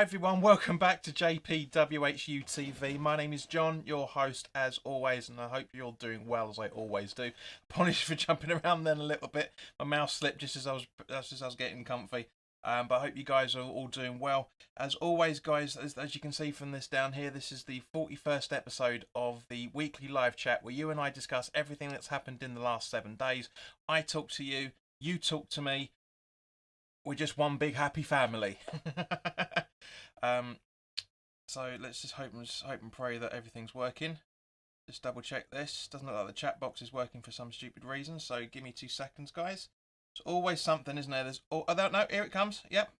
Hi everyone, welcome back to WHU TV. My name is John, your host as always, and I hope you're all doing well as I always do. Apologies for jumping around then a little bit. My mouse slipped just as I was getting comfy. But I hope you guys are all doing well. As always, guys, as you can see from this down here, this is the 41st episode of the weekly live chat where you and I discuss everything that's happened in the last 7 days. I talk to you, you talk to me. We're just one big happy family. So let's just hope and pray that everything's working. Just double check this. Doesn't look like the chat box is working for some stupid reason. So give me 2 seconds, guys. There's always something, isn't there? I don't know. Here it comes. Yep.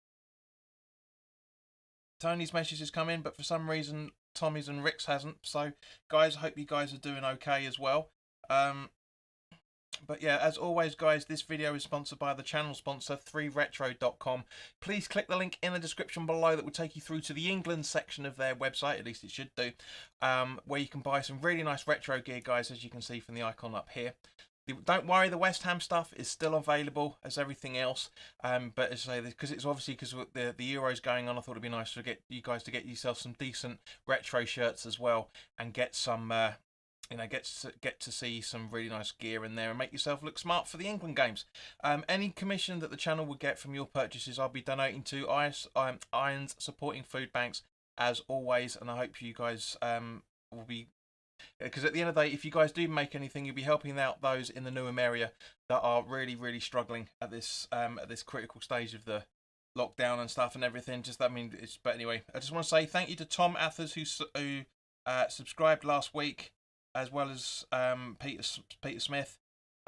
Tony's message has come in, but for some reason Tommy's and Rick's hasn't. So guys, I hope you guys are doing okay as well. But yeah, as always, guys, this video is sponsored by the channel sponsor, 3retro.com. Please click the link in the description below that will take you through to the England section of their website, at least it should do, where you can buy some really nice retro gear, guys, as you can see from the icon up here. Don't worry, the West Ham stuff is still available as everything else. But as I say, because it's obviously because the Euros going on, I thought it'd be nice to get you guys to get yourself some decent retro shirts as well, and get some get to see some really nice gear in there and make yourself look smart for the England games. Any commission that the channel will get from your purchases, I'll be donating to Irons Supporting Food Banks as always, and I hope you guys will be, because at the end of the day, if you guys do make anything, you'll be helping out those in the Newham area that are really struggling at this critical stage of the lockdown and stuff and everything. But anyway, I just want to say thank you to Tom Athers who subscribed last week, as well as Peter Smith,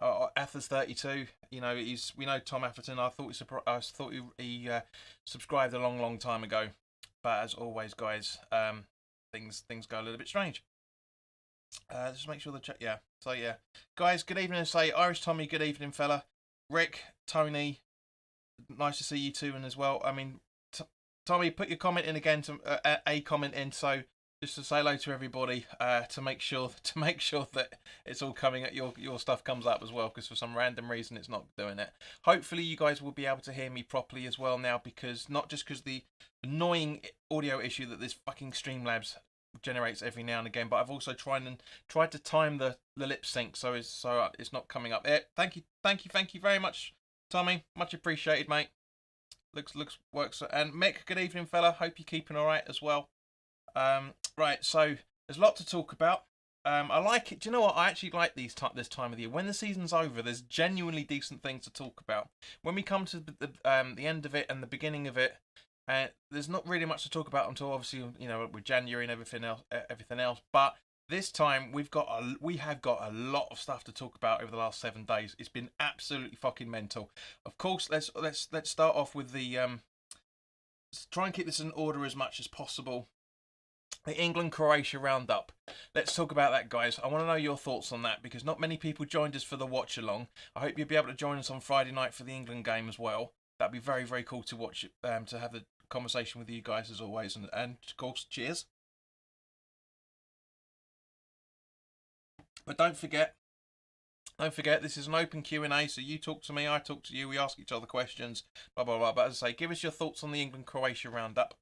Athers 32. You know, we know Tom Atherton. I thought he subscribed a long time ago. But as always, guys, things go a little bit strange. Just make sure the chat. Yeah. So yeah, guys, good evening. And say Irish Tommy, good evening, fella. Rick, Tony, nice to see you too, and as well. I mean, Tommy, put your comment in again to a comment in. So just to say hello to everybody, to make sure that it's all coming at your stuff comes up as well, because for some random reason it's not doing it. Hopefully you guys will be able to hear me properly as well now, because not just because the annoying audio issue that this fucking Streamlabs generates every now and again, but I've also tried to time the lip sync so it's not coming up. Thank you very much, Tommy. Much appreciated, mate. Works. And Mick, good evening, fella. Hope you're keeping all right as well. Right, so there's a lot to talk about. I like it. Do you know what? I actually like this time of the year. When the season's over, there's genuinely decent things to talk about. When we come to the end of it and the beginning of it, there's not really much to talk about until obviously, you know, with January and everything else. But this time we have got a lot of stuff to talk about over the last 7 days. It's been absolutely fucking mental. Of course, let's start off with the try and keep this in order as much as possible. The England-Croatia roundup. Let's talk about that, guys. I want to know your thoughts on that, because not many people joined us for the watch-along. I hope you'll be able to join us on Friday night for the England game as well. That'd be very cool to watch, to have the conversation with you guys as always. And of course, cheers. But don't forget, this is an open Q&A, so you talk to me, I talk to you, we ask each other questions, blah, blah, blah. But as I say, give us your thoughts on the England-Croatia roundup.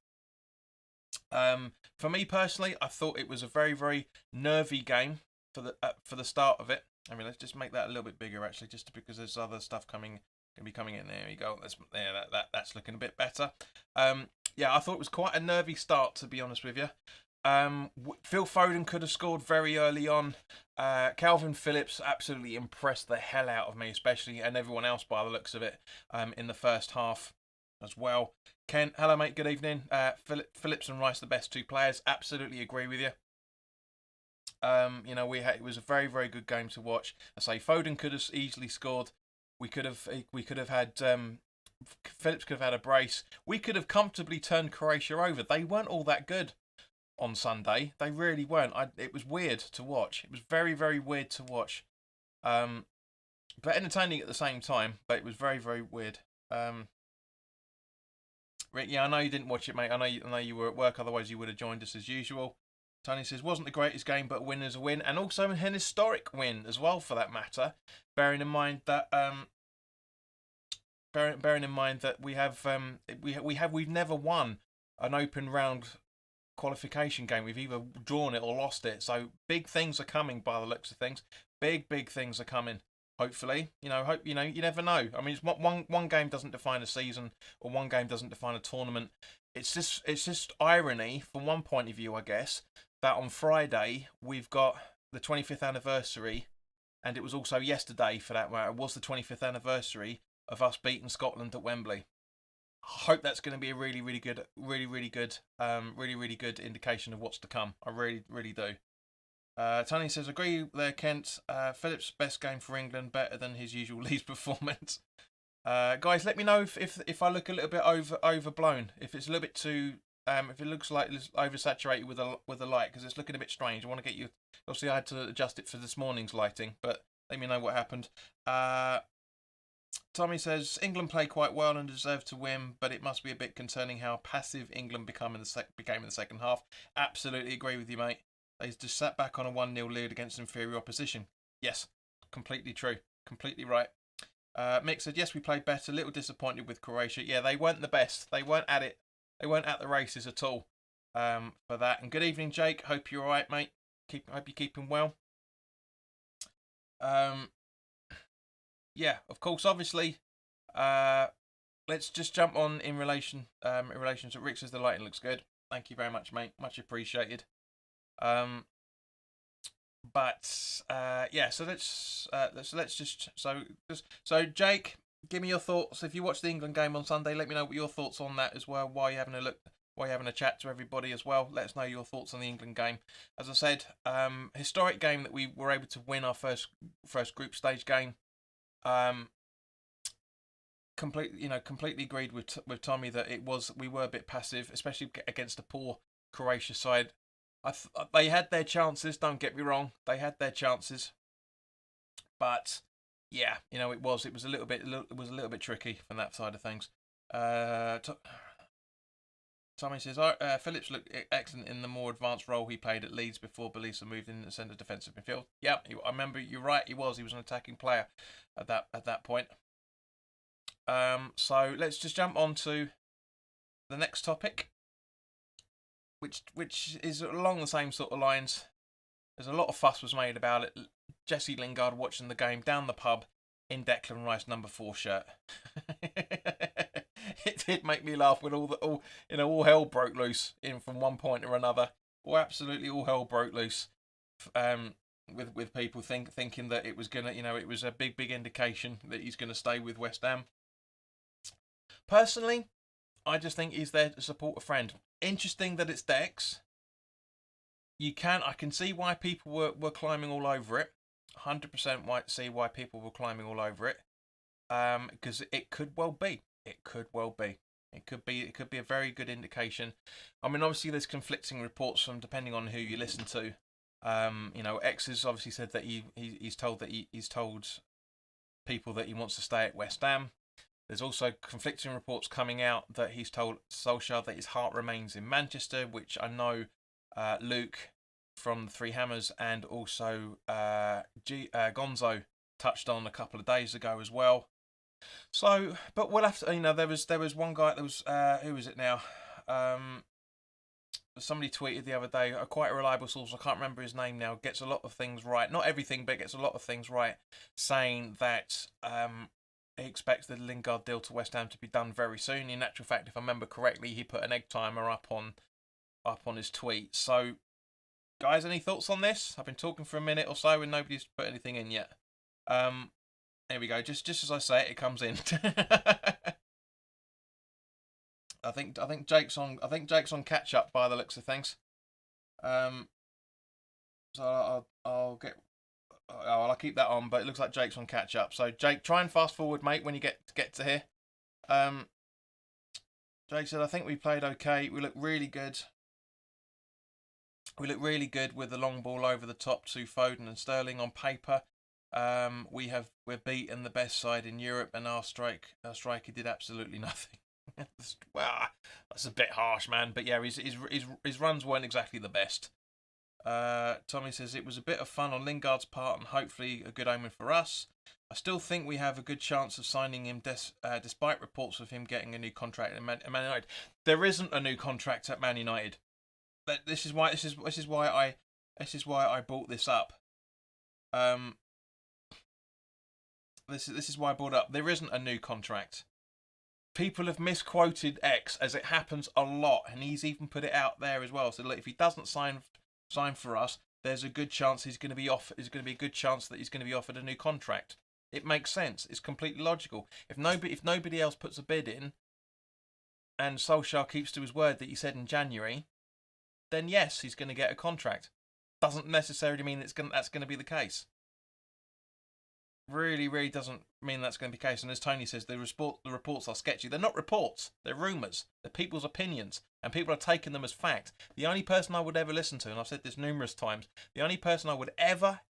For me personally, I thought it was a very nervy game for the start of it. I mean, let's just make that a little bit bigger actually, just because there's other stuff going to be coming in. There we go. That's looking a bit better. Yeah, I thought it was quite a nervy start, to be honest with you. Phil Foden could have scored very early on. Calvin Phillips absolutely impressed the hell out of me, especially, and everyone else by the looks of it, in the first half as well. Ken, hello mate, good evening. Phillips and Rice, the best 2 players. Absolutely agree with you. You know, it was a very good game to watch. I say Foden could have easily scored. We could have had Phillips could have had a brace. We could have comfortably turned Croatia over. They weren't all that good on Sunday. They really weren't. It was weird to watch. It was very weird to watch. But entertaining at the same time. But it was very weird. Rick, yeah, I know you didn't watch it, mate. I know you were at work, otherwise you would have joined us as usual. Tony says, wasn't the greatest game, but a win is a win, and also an historic win as well, for that matter. Bearing in mind that we've never won an open round qualification game. We've either drawn it or lost it. So big things are coming by the looks of things. Big things are coming. Hopefully, you never know. I mean, it's one game doesn't define a season, or one game doesn't define a tournament. It's just irony from one point of view, I guess, that on Friday we've got the 25th anniversary, and it was also yesterday, for that matter, was the 25th anniversary of us beating Scotland at Wembley. I hope that's going to be a really good indication of what's to come. I really do. Tony says, agree there, Kent. Philip's best game for England, better than his usual Leeds performance. Guys, let me know if I look a little bit overblown. If it's a little bit too, if it looks like it's oversaturated with the light, because it's looking a bit strange. I want to get you. Obviously, I had to adjust it for this morning's lighting, but let me know what happened. Tommy says, England played quite well and deserved to win, but it must be a bit concerning how passive England became in the second half. Absolutely agree with you, mate. They just sat back on a 1-0 lead against inferior opposition. Yes, completely true. Completely right. Mick said, yes, we played better. A little disappointed with Croatia. Yeah, they weren't the best. They weren't at it. They weren't at the races at all for that. And good evening, Jake. Hope you're all right, mate. Hope you're keeping well. Yeah, of course, obviously. Let's just jump on in relation to Rick says the lighting looks good. Thank you very much, mate. Much appreciated. Yeah, so let's just so Jake, give me your thoughts. If you watch the England game on Sunday, let me know what your thoughts on that as well. While you're having a chat to everybody as well, let us know your thoughts on the England game. As I said, historic game that we were able to win our first group stage game. Completely agreed with Tommy that we were a bit passive, especially against a poor Croatia side. They had their chances. Don't get me wrong, they had their chances, but yeah, it was a little bit tricky from that side of things. Tommy says, Phillips looked excellent in the more advanced role he played at Leeds before Belisa moved in the centre defensive midfield. Yeah, I remember. You're right. He was an attacking player at that point. So let's just jump on to the next topic, which is along the same sort of lines. There's a lot of fuss was made about it. Jesse Lingard watching the game down the pub in Declan Rice number 4 shirt. It did make me laugh when all hell broke loose from one point or another. Absolutely all hell broke loose. With people thinking that it was it was a big indication that he's gonna stay with West Ham. Personally, I just think he's there to support a friend. Interesting that it's Dex. I can see why people were climbing all over it. 100% see why people were climbing all over it. Because it could well be. It could be a very good indication. I mean, obviously there's conflicting reports from depending on who you listen to. X has obviously said that he's told people that he wants to stay at West Ham. There's also conflicting reports coming out that he's told Solskjaer that his heart remains in Manchester, which I know Luke from the Three Hammers and also Gonzo touched on a couple of days ago as well. So, but we'll have to, there was one guy, who was it now? Somebody tweeted the other day, quite a reliable source, I can't remember his name now, gets a lot of things right. Not everything, but gets a lot of things right, saying that he expects the Lingard deal to West Ham to be done very soon. In actual fact, if I remember correctly, he put an egg timer up on his tweet. So, guys, any thoughts on this? I've been talking for a minute or so and nobody's put anything in yet. There we go. Just as I say it, it comes in. I think Jake's on catch up by the looks of things. So I'll keep that on, but it looks like Jake's on catch up. So Jake, try and fast forward, mate, when you get to here. Jake said, I think we played okay. We look really good. We look really good with the long ball over the top to Foden and Sterling on paper. We're beaten the best side in Europe, and our striker did absolutely nothing. Well, that's a bit harsh, man. But yeah, his runs weren't exactly the best. Tommy says it was a bit of fun on Lingard's part and hopefully a good omen for us. I still think we have a good chance of signing him, despite reports of him getting a new contract at Man United. There isn't a new contract at Man United. This is why I brought this up. This is why I brought it up. There isn't a new contract. People have misquoted X, as it happens a lot, and he's even put it out there as well. So look, if he doesn't sign for us, there's a good chance he's going to be off. There's going to be a good chance that he's going to be offered a new contract. It makes sense. It's completely logical. If nobody else puts a bid in, and Solskjaer keeps to his word that he said in January, then yes, he's going to get a contract. Doesn't necessarily mean that's going to be the case. Really doesn't mean that's going to be the case. And as Tony says, the reports are sketchy. They're not reports. They're rumours. They're people's opinions. And people are taking them as fact. The only person I would ever listen to, and I've said this numerous times, the only person I would ever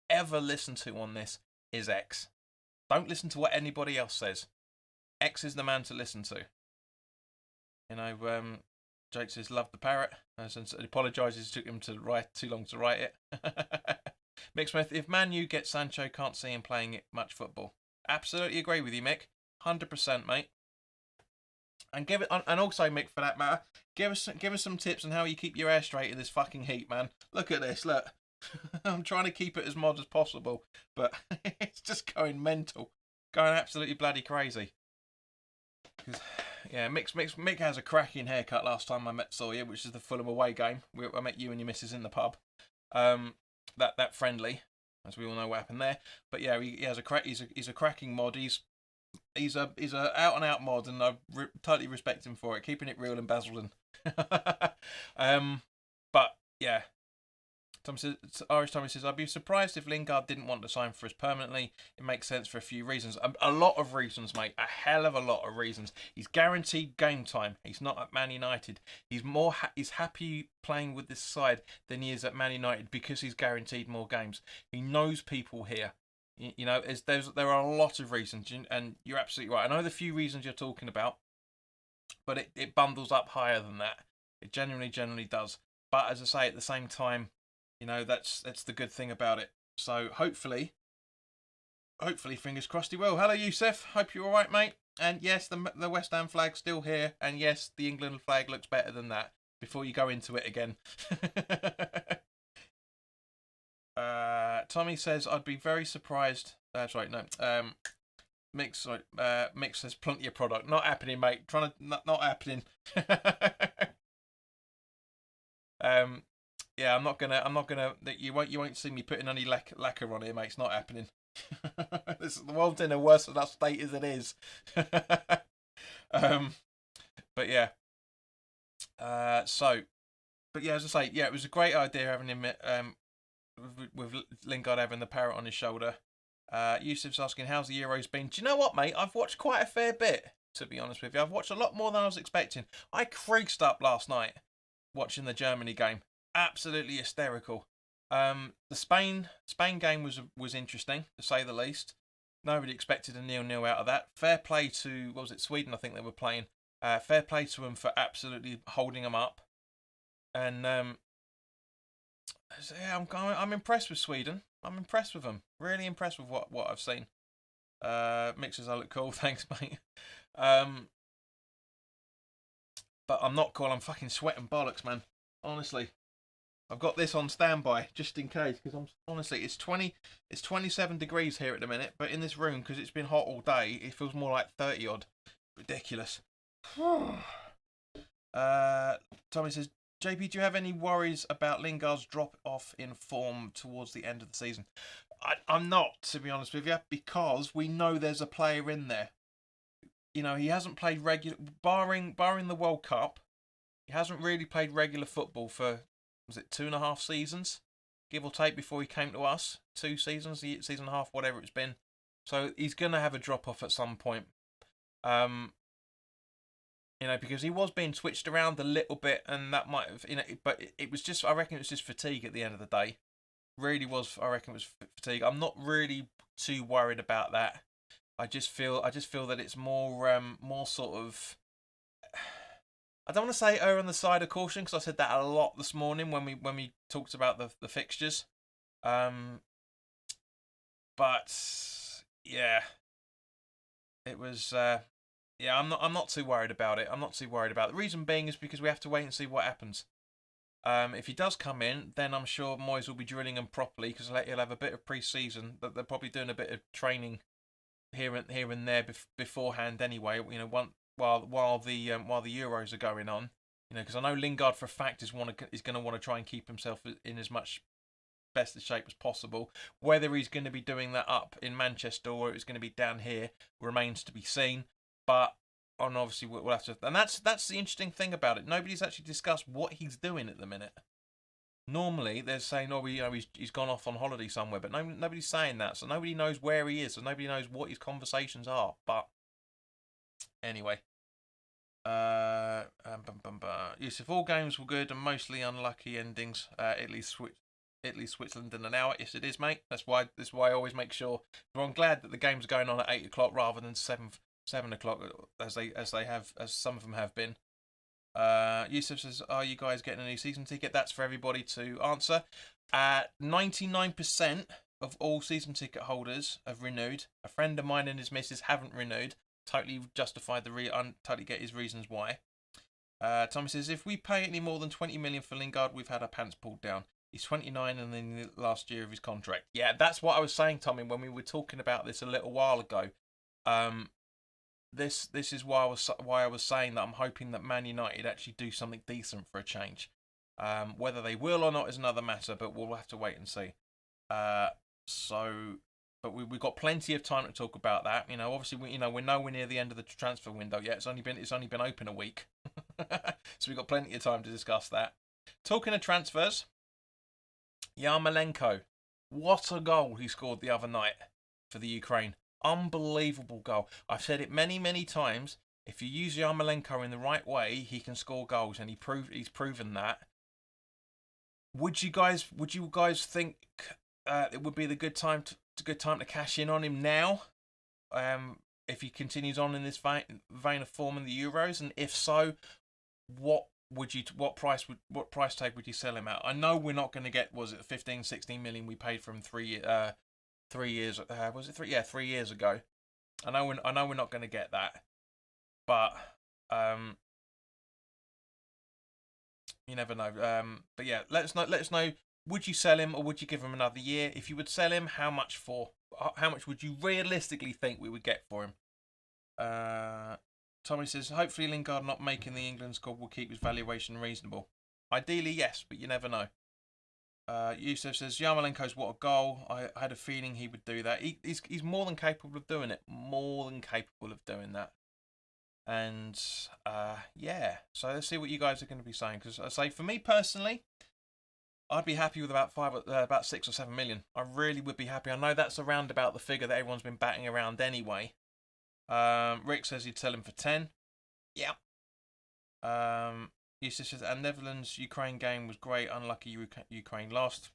listen to on this is X. Don't listen to what anybody else says. X is the man to listen to. You know, Jake says, love the parrot. And apologises, took him too long to write it. Mick Smith, if Man U gets Sancho, can't see him playing much football. Absolutely agree with you, Mick. 100%, mate. And also, Mick, for that matter, give us some tips on how you keep your hair straight in this fucking heat, man. Look at this, look. I'm trying to keep it as mod as possible, but it's just going mental, going absolutely bloody crazy. Yeah, Mick has a cracking haircut. Last time I saw you, which is the Fulham away game. I met you and your missus in the pub. That friendly, as we all know what happened there. But yeah, he has he's a cracking mod. He's a out and out mod, and I totally respect him for it, keeping it real in Basildon. But yeah, Irish Tommy says, I'd be surprised if Lingard didn't want to sign for us permanently. It makes sense for a few reasons. A lot of reasons, mate. A hell of a lot of reasons. He's guaranteed game time. He's not at Man United. He's happy playing with this side than he is at Man United because he's guaranteed more games. He knows people here. You know, there are a lot of reasons, and you're absolutely right. I know the few reasons you're talking about, but it bundles up higher than that. It generally does. But as I say, at the same time, you know, that's the good thing about it. So hopefully, fingers crossed he will. Hello, Yusuf. Hope you're all right, mate. And yes, the West Ham flag's still here. And yes, the England flag looks better than that. Before you go into it again. Tommy says, I'd be very surprised. That's right, no. Mix says plenty of product. Not happening, mate. Not happening. Yeah, I'm not gonna. You won't see me putting any lacquer on here, mate. It's not happening. The world's in a worse enough state as it is. But yeah. But yeah, as I say, yeah, it was a great idea having him with Lingard having the parrot on his shoulder. Yusuf's asking, how's the Euros been? Do you know what, mate? I've watched quite a fair bit, to be honest with you. I've watched a lot more than I was expecting. I creased up last night watching the Germany game. Absolutely hysterical. The Spain game was interesting, to say the least. Nobody expected a 0-0 out of that. Fair play to, what was it, Sweden, I think they were playing. Fair play to them for absolutely holding them up. And yeah, I'm impressed with Sweden. I'm impressed with them. Really impressed with what I've seen. Mixers, I look cool. Thanks, mate. But I'm not cool. I'm fucking sweating bollocks, man. Honestly. I've got this on standby just in case, because it's 27 degrees here at the minute, but in this room, because it's been hot all day, it feels more like 30 odd. Ridiculous. Tommy says, JP, do you have any worries about Lingard's drop off in form towards the end of the season? I'm not, to be honest with you, because we know there's a player in there. You know, he hasn't played regular, barring the World Cup, he hasn't really played regular football for, was it 2.5 seasons, give or take, before he came to us? 2 seasons, season and a half, whatever it's been. So he's going to have a drop-off at some point. You know, because he was being switched around a little bit, and that might have, you know, but it was just, I reckon it was just fatigue at the end of the day. Really was, I reckon it was fatigue. I'm not really too worried about that. I just feel that it's more sort of, I don't want to say err on the side of caution because I said that a lot this morning when we talked about the fixtures. But yeah, it was. Yeah, I'm not too worried about it. I'm not too worried about it. The reason being is because we have to wait and see what happens. If he does come in, then I'm sure Moyes will be drilling him properly because he'll have a bit of pre-season. That they're probably doing a bit of training here and there beforehand anyway. You know, while the Euros are going on. You know, because I know Lingard for a fact is going to want to try and keep himself in as much best of shape as possible. Whether he's going to be doing that up in Manchester or it's going to be down here remains to be seen. But and obviously we'll have to, and that's the interesting thing about it. Nobody's actually discussed what he's doing at the minute. Normally they're saying, oh, he's gone off on holiday somewhere, but nobody's saying that, so nobody knows where he is, so nobody knows what his conversations are. But anyway, yes, if all games were good and mostly unlucky endings, Italy, Switzerland in an hour. Yes, it is, mate. That's why I always make sure. Well, I'm glad that the games are going on at 8 o'clock rather than 7 o'clock as some of them have been. Yusuf says, are you guys getting a new season ticket? That's for everybody to answer. 99% of all season ticket holders have renewed. A friend of mine and his missus haven't renewed. Totally justified totally get his reasons why. Tommy says, if we pay any more than 20 million for Lingard, we've had our pants pulled down. He's 29 and in the last year of his contract. Yeah, that's what I was saying, Tommy, when we were talking about this a little while ago. This is why I was saying that I'm hoping that Man United actually do something decent for a change. Whether they will or not is another matter, but we'll have to wait and see. But we've got plenty of time to talk about that. You know, obviously, we're nowhere near the end of the transfer window yet. It's only been open a week, so we've got plenty of time to discuss that. Talking of transfers, Yarmalenke, what a goal he scored the other night for the Ukraine. Unbelievable goal. I've said it many, many times. If you use Yarmalenke in the right way, he can score goals, and he's proven that. Would you guys think it would be the good time to cash in on him now? If he continues on in this vein of form in the Euros, and if so, what price tag would you sell him at? I know we're not going to get, was it 15, 16 million we paid for him 3 years? Was it 3? Yeah, 3 years ago. I know we're not going to get that, but you never know. But yeah, let us know. Would you sell him or would you give him another year? If you would sell him, how much for? How much would you realistically think we would get for him? Tommy says, hopefully Lingard not making the England squad will keep his valuation reasonable. Ideally, yes, but you never know. Yusuf says, Yarmalenko's what a goal. I had a feeling he would do that. He's more than capable of doing it. More than capable of doing that. And yeah, so let's see what you guys are going to be saying. Because I say, for me personally, I'd be happy with about 6 or 7 million. I really would be happy. I know that's around about the figure that everyone's been batting around anyway. Rick says he'd sell him for 10. Yeah. Yusuf says, and Netherlands-Ukraine game was great. Unlucky Ukraine lost.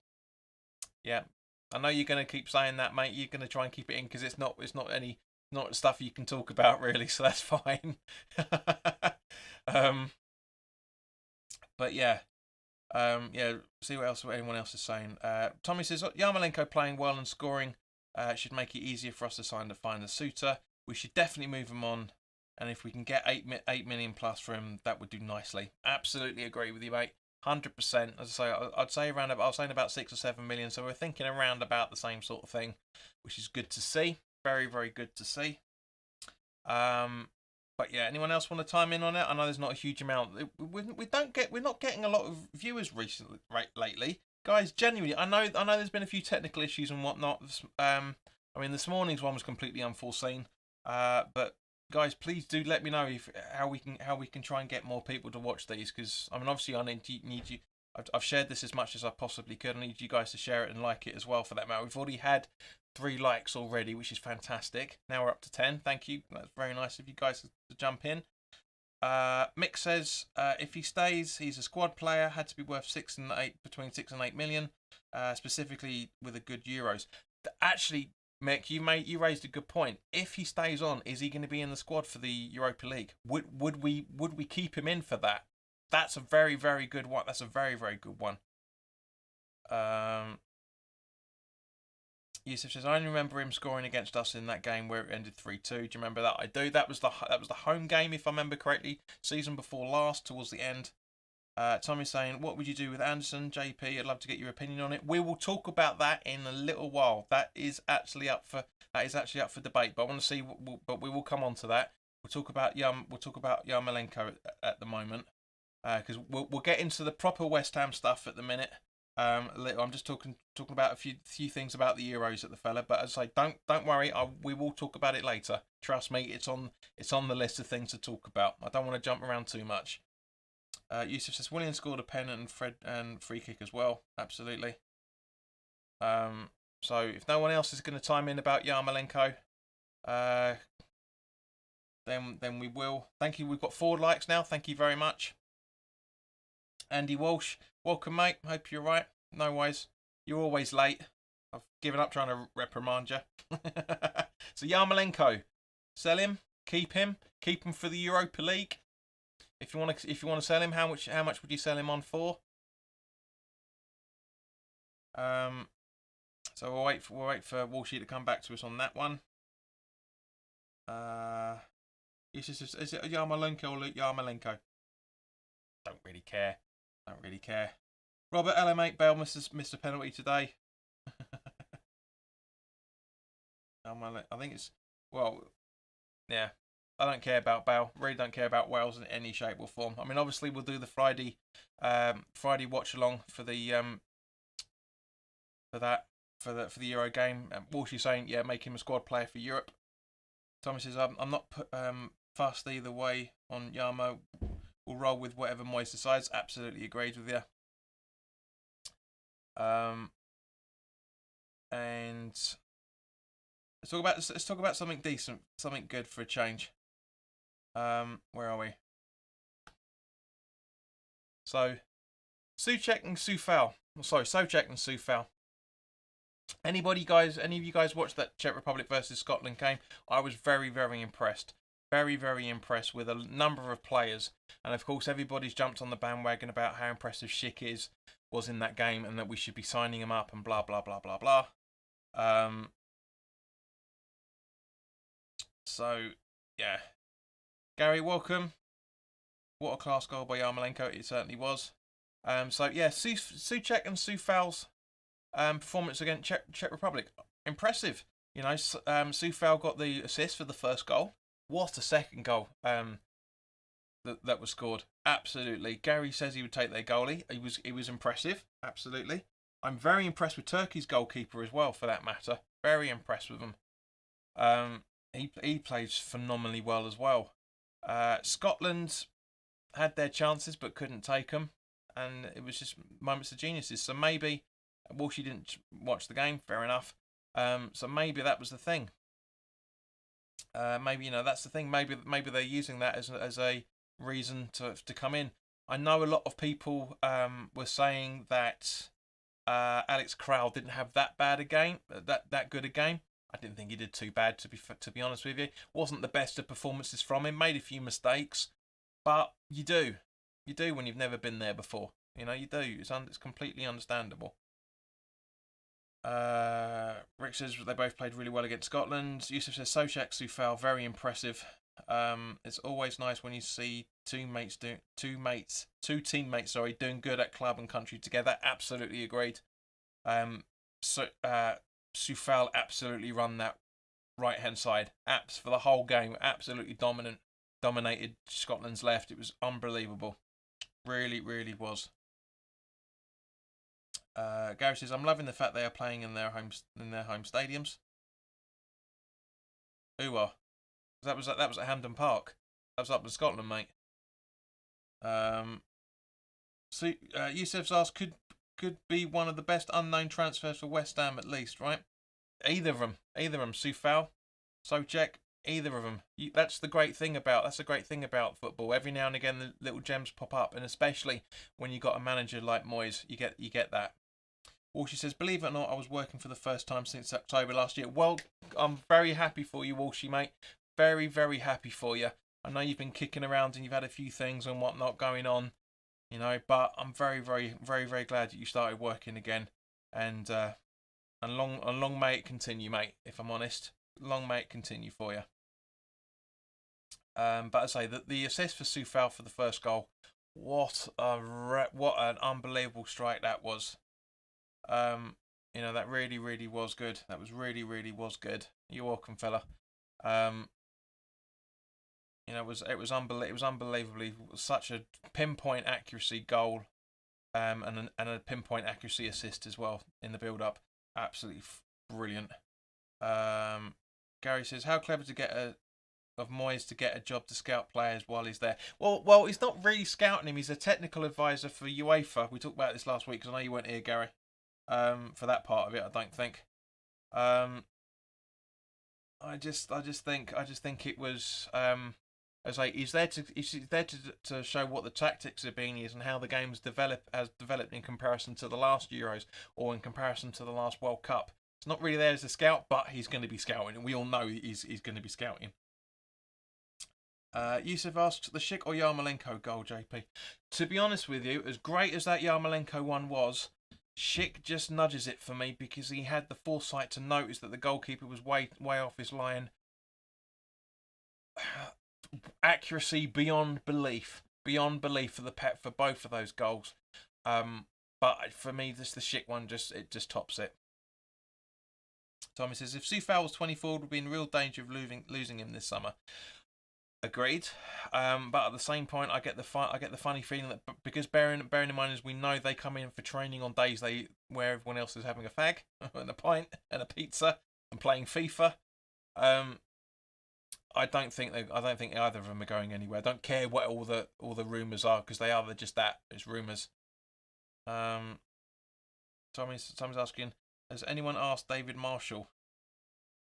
Yeah. I know you're going to keep saying that, mate. You're going to try and keep it in because it's not stuff you can talk about really, so that's fine. But yeah. Yeah, see what anyone else is saying. Tommy says, Yarmalenke playing well and scoring should make it easier for us to find a suitor. We should definitely move him on. And if we can get 8 million plus for him, that would do nicely. Absolutely agree with you, mate. 100%. As I say, I'd say I was saying about 6 or 7 million. So we're thinking around about the same sort of thing, which is good to see. Very, very good to see. But yeah, anyone else want to chime in on it? I know there's not a huge amount. We're not getting a lot of viewers lately, guys. Genuinely, I know there's been a few technical issues and whatnot. I mean, this morning's one was completely unforeseen. But guys, please do let me know how we can try and get more people to watch these. Because I mean, obviously, I need you. I've shared this as much as I possibly could. I need you guys to share it and like it as well. For that matter, we've already had 3 likes already, which is fantastic. Now we're up to 10. Thank you. That's very nice of you guys to jump in. Mick says if he stays, he's a squad player. Had to be worth between 6 and 8 million, specifically with a good Euros. Actually, Mick, you raised a good point. If he stays on, is he going to be in the squad for the Europa League? Would we keep him in for that? That's a very, very good one. That's a very, very good one. Yusuf says, I only remember him scoring against us in that game where it ended 3-2. Do you remember that? I do. That was the home game, if I remember correctly, season before last, towards the end. Tommy's saying, what would you do with Anderson, JP? I'd love to get your opinion on it. We will talk about that in a little while. That is actually up for debate. But I want to see. But we will come on to that. We'll talk about Yarmalenke at the moment, because we'll get into the proper West Ham stuff at the minute. I'm just talking about a few things about the Euros at the fella. But as I say, don't worry. We will talk about it later. Trust me, it's on the list of things to talk about. I don't want to jump around too much. Yusuf says William scored a pen and Fred and free kick as well. Absolutely. So if no one else is going to chime in about Yarmalenke, then we will. Thank you. We've got 4 likes now. Thank you very much. Andy Walsh, welcome, mate. Hope you're right. No worries. You're always late. I've given up trying to reprimand you. So Yarmalenke, sell him, keep him for the Europa League. If you want to sell him, how much would you sell him on for? So we'll wait for Walshy to come back to us on that one. Is it a Yarmalenke or Yarmalenke? Don't really care. Robert LM8 Bell missed a penalty today. I think it's, well, yeah. I don't care about Bale. Really don't care about Wales in any shape or form. I mean, obviously we'll do the Friday watch along for the Euro game. Walshy saying, yeah, make him a squad player for Europe. Tommy says, I'm not fussed either way on Yarmo. We'll roll with whatever Moyes decides. Absolutely agreed with you. And let's talk about something decent, something good for a change. Where are we? So, Souček and Soufal. Sorry, Souček and Soufal. Any of you guys watched that Czech Republic versus Scotland game? I was very, very impressed. Very, very impressed with a number of players. And of course, everybody's jumped on the bandwagon about how impressive Schick was in that game and that we should be signing him up and blah, blah, blah, blah, blah. So, yeah. Gary, welcome. What a class goal by Yarmalenke. It certainly was. So, yeah, Souček and Soufal's performance against Czech Republic. Impressive. You know, Soufal got the assist for the first goal. What a second goal that was scored. Absolutely. Gary says he would take their goalie. He was impressive. Absolutely. I'm very impressed with Turkey's goalkeeper as well, for that matter. Very impressed with him. He plays phenomenally well as well. Scotland had their chances but couldn't take them, and it was just moments of geniuses. So maybe Walshy didn't watch the game. Fair enough. So maybe that was the thing. Maybe, you know, that's the thing. Maybe they're using that as a reason to come in. I know a lot of people were saying that Alex Crowell didn't have that bad a game, that good a game. I didn't think he did too bad, to be honest with you. Wasn't the best of performances from him. Made a few mistakes, but you do when you've never been there before. You know, you do. It's completely understandable. Rick says they both played really well against Scotland. Yusuf says Souček, Soufal, very impressive. It's always nice when you see two teammates doing good at club and country together. Absolutely agreed. Soufal absolutely run that right hand side. Apps for the whole game. Absolutely dominated Scotland's left. It was unbelievable. Really, really was. Gary says, I'm loving the fact they are playing in their home stadiums. Who are? That was at Hampden Park. That was up in Scotland, mate. So Yusuf's asked, could be one of the best unknown transfers for West Ham at least, right? Either of them. Soufal, Souček, either of them. That's the great thing about football. Every now and again, the little gems pop up, and especially when you got a manager like Moyes, you get that. Walshy says, believe it or not, I was working for the first time since October last year. Well, I'm very happy for you, Walshy, mate. Very, very happy for you. I know you've been kicking around and you've had a few things and whatnot going on, you know, but I'm very, very, very, very glad that you started working again. And long may it continue, mate, if I'm honest. Long may it continue for you. But I say that the assist for Soufal for the first goal, what an unbelievable strike that was. You know, that really, really was good. That was really, really was good. You're welcome, fella. You know, it was unbelievably such a pinpoint accuracy goal, and a pinpoint accuracy assist as well in the build up. Absolutely brilliant. Gary says, how clever of Moyes to get a job to scout players while he's there. Well, he's not really scouting him. He's a technical advisor for UEFA. We talked about this last week because I know you weren't here, Gary. For that part of it, I don't think. I just think it was. As he's there to show what the tactics have been is and how the game's developed in comparison to the last Euros or in comparison to the last World Cup. It's not really there as a scout, but he's going to be scouting, and we all know he's going to be scouting. Yusuf asks, the Schick or Yarmalenke goal, JP? To be honest with you, as great as that Yarmalenke one was, Schick just nudges it for me because he had the foresight to notice that the goalkeeper was way off his line. Accuracy beyond belief for both of those goals. But for me, the Schick one just tops it. Tommy says, if Soufal was 24, would be in real danger of losing him this summer. Agreed, but at the same point, I get the funny feeling that because bearing in mind as we know they come in for training on days where everyone else is having a fag and a pint and a pizza and playing FIFA. I don't think either of them are going anywhere. I don't care what all the rumours are because they're just that. It's rumours. Tommy's asking, has anyone asked David Marshall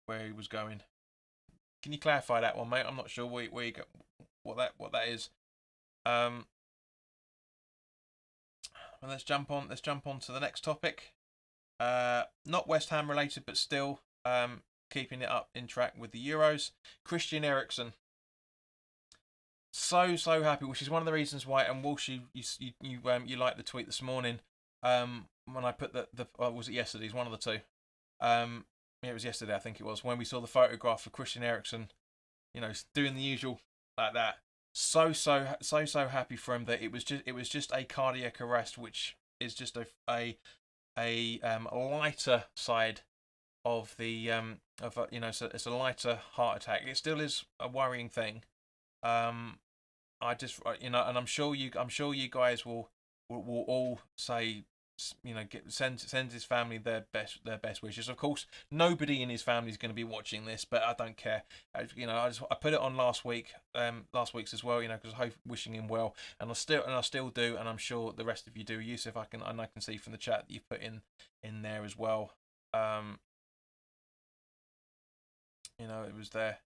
where he was going? Can you clarify that one, mate? I'm not sure where you go, what that is. And let's jump on to the next topic. Not West Ham related, but still keeping it up in track with the Euros. Christian Eriksen. So happy, which is one of the reasons why. And Walsh, you liked the tweet this morning when I put was it yesterday? It's one of the two. Yeah, it was yesterday, I think it was, when we saw the photograph of Christian Eriksen, you know, doing the usual like that. So happy for him that it was just a cardiac arrest, which is just a lighter side of the so it's a lighter heart attack. It still is a worrying thing. I just and I'm sure you guys will all say, you know, send his family their best wishes. Of course, nobody in his family is going to be watching this, but I don't care. You know, I put it on last week's as well. You know, because I hope wishing him well, and I still do, and I'm sure the rest of you do. Yusuf, I can see from the chat that you put in there as well. You know, it was there.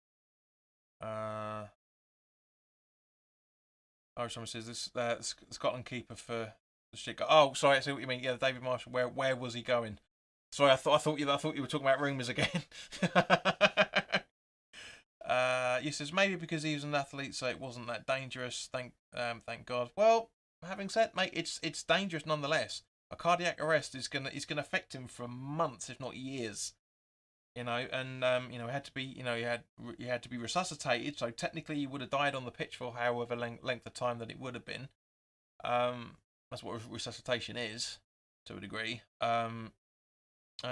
Someone says this Scotland keeper for the shit. Oh, sorry, I see what you mean. Yeah, David Marshall. Where was he going? Sorry, I thought you were talking about rumours again. He says maybe because he was an athlete, so it wasn't that dangerous. Thank God. Well, having said, mate, it's dangerous nonetheless. A cardiac arrest is gonna affect him for months, if not years. You know, and you know, he had to be resuscitated. So technically, he would have died on the pitch for however length of time that it would have been. That's what resuscitation is, to a degree. And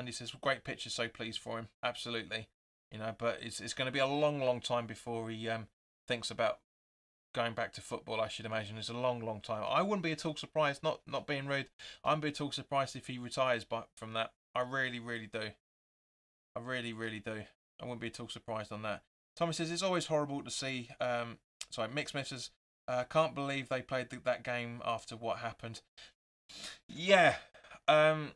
he says, great picture, so pleased for him. Absolutely, you know. But it's going to be a long time before he thinks about going back to football. I should imagine it's a long time. I wouldn't be at all surprised. Not being rude, I wouldn't be at all surprised if he retires from that. I really do. I really do. I wouldn't be at all surprised on that. Tommy says, it's always horrible to see. Mick Smith says, can't believe they played that game after what happened. Yeah. I